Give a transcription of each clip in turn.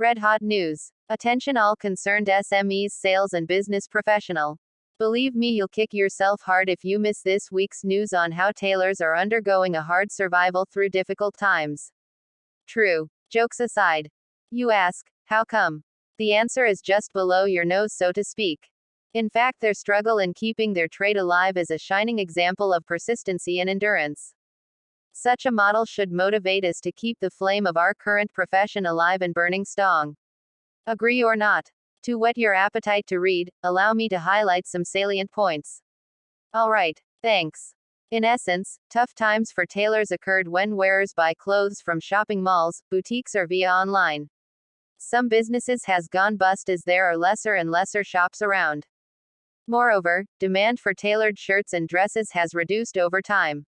Red hot news. Attention all concerned SMEs, sales and business professional. Believe me, you'll kick yourself hard if you miss this week's news on how tailors are undergoing a hard survival through difficult times. True. Jokes aside. You ask, how come? The answer is just below your nose, so to speak. In fact, their struggle in keeping their trade alive is a shining example of persistency and endurance. Such a model should motivate us to keep the flame of our current profession alive and burning strong. Agree or not? To whet your appetite to read, allow me to highlight some salient points. Alright, thanks. In essence, tough times for tailors occurred when wearers buy clothes from shopping malls, boutiques or via online. Some businesses has gone bust as there are lesser and lesser shops around. Moreover, demand for tailored shirts and dresses has reduced over time.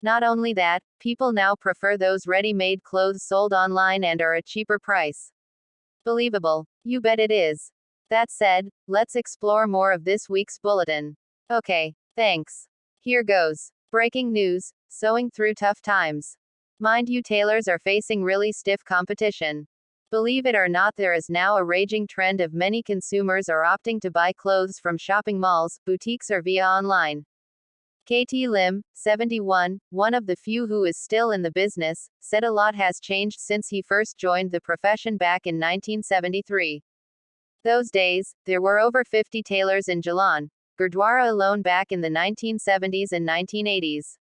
Not only that, people now prefer those ready-made clothes sold online and are at cheaper price. Believable? You bet it is. That said, let's explore more of this week's bulletin. Okay, thanks. Here goes. Breaking news, sewing through tough times. Mind you, tailors are facing really stiff competition. Believe it or not, there is now a raging trend of many consumers are opting to buy clothes from shopping malls, boutiques or via online. KT Lim, 71, one of the few who is still in the business, said a lot has changed since he first joined the profession back in 1973. Those days, there were over 50 tailors in Jalan, Gurdwara alone back in the 1970s and 1980s.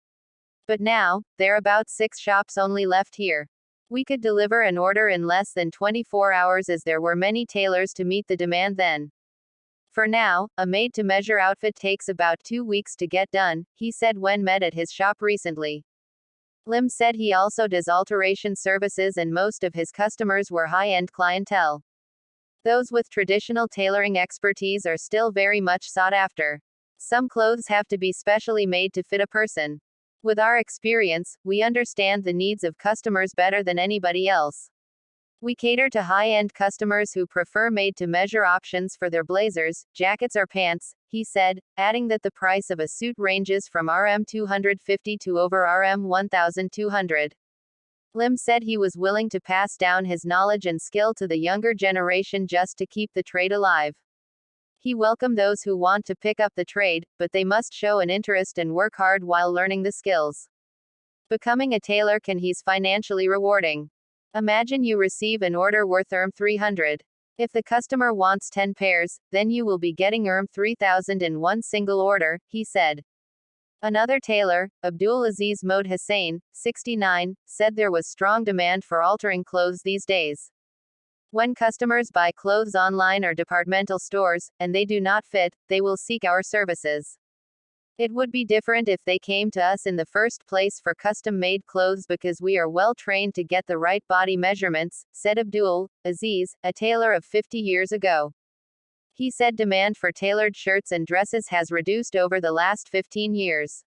But now, there are about 6 shops only left here. We could deliver an order in less than 24 hours as there were many tailors to meet the demand then. For now, a made-to-measure outfit takes about 2 weeks to get done, he said when met at his shop recently. Lim said he also does alteration services and most of his customers were high-end clientele. Those with traditional tailoring expertise are still very much sought after. Some clothes have to be specially made to fit a person. With our experience, we understand the needs of customers better than anybody else. We cater to high-end customers who prefer made-to-measure options for their blazers, jackets or pants, he said, adding that the price of a suit ranges from Rm 250 to over Rm 1,200. Lim said he was willing to pass down his knowledge and skill to the younger generation just to keep the trade alive. He welcomed those who want to pick up the trade, but they must show an interest and work hard while learning the skills. Becoming a tailor can be financially rewarding. Imagine you receive an order worth Rm 300. If the customer wants 10 pairs, then you will be getting Rm 3,000 in one single order, he said. Another tailor, Abdul Aziz Mohd Hussain, 69, said there was strong demand for altering clothes these days. When customers buy clothes online or departmental stores, and they do not fit, they will seek our services. It would be different if they came to us in the first place for custom-made clothes because we are well trained to get the right body measurements, said Abdul Aziz, a tailor of 50 years ago. He said demand for tailored shirts and dresses has reduced over the last 15 years.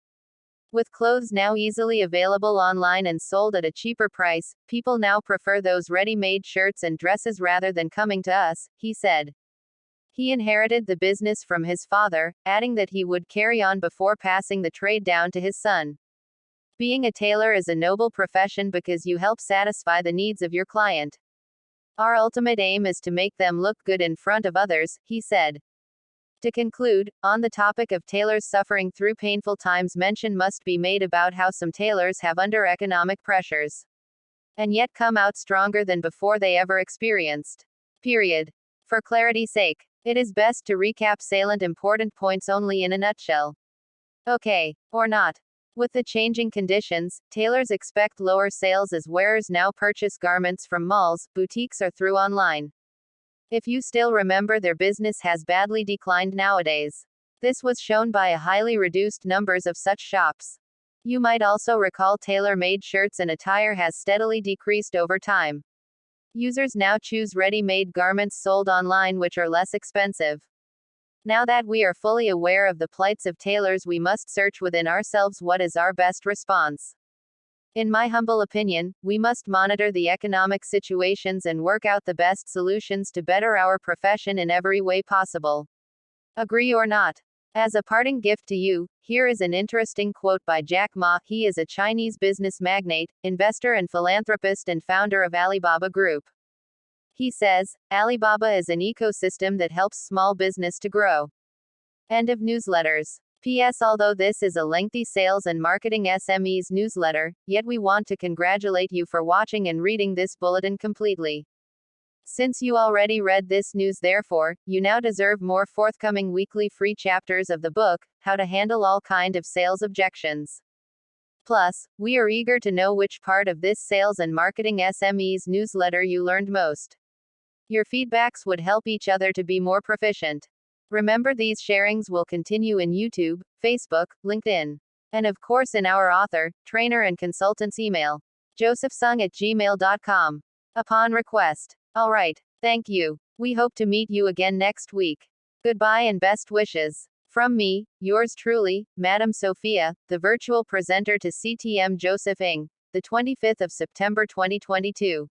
With clothes now easily available online and sold at a cheaper price, people now prefer those ready-made shirts and dresses rather than coming to us, he said. He inherited the business from his father, adding that he would carry on before passing the trade down to his son. Being a tailor is a noble profession because you help satisfy the needs of your client. Our ultimate aim is to make them look good in front of others, he said. To conclude, on the topic of tailors suffering through painful times, mention must be made about how some tailors have under economic pressures and yet come out stronger than before they ever experienced. Period. For clarity's sake, it is best to recap salient important points only in a nutshell. Okay, or not. With the changing conditions, tailors expect lower sales as wearers now purchase garments from malls, boutiques or through online. If you still remember, their business has badly declined nowadays. This was shown by a highly reduced numbers of such shops. You might also recall tailor-made shirts and attire has steadily decreased over time. Users now choose ready-made garments sold online which are less expensive. Now that we are fully aware of the plights of tailors, we must search within ourselves what is our best response. In my humble opinion, we must monitor the economic situations and work out the best solutions to better our profession in every way possible. Agree or not? As a parting gift to you, here is an interesting quote by Jack Ma. He is a Chinese business magnate, investor and philanthropist and founder of Alibaba Group. He says, Alibaba is an ecosystem that helps small business to grow. End of newsletters. P.S. Although this is a lengthy sales and marketing SMEs newsletter, yet we want to congratulate you for watching and reading this bulletin completely. Since you already read this news, therefore, you now deserve more forthcoming weekly free chapters of the book, How to Handle All Kind of Sales Objections. Plus, we are eager to know which part of this sales and marketing SMEs newsletter you learned most. Your feedbacks would help each other to be more proficient. Remember, these sharings will continue in YouTube, Facebook, LinkedIn, and of course in our author, trainer and consultant's email, josephsung@gmail.com, upon request. Alright, thank you. We hope to meet you again next week. Goodbye and best wishes. From me, yours truly, Madam Sophia, the virtual presenter to CTM Joseph Ng, the 25th of September 2022.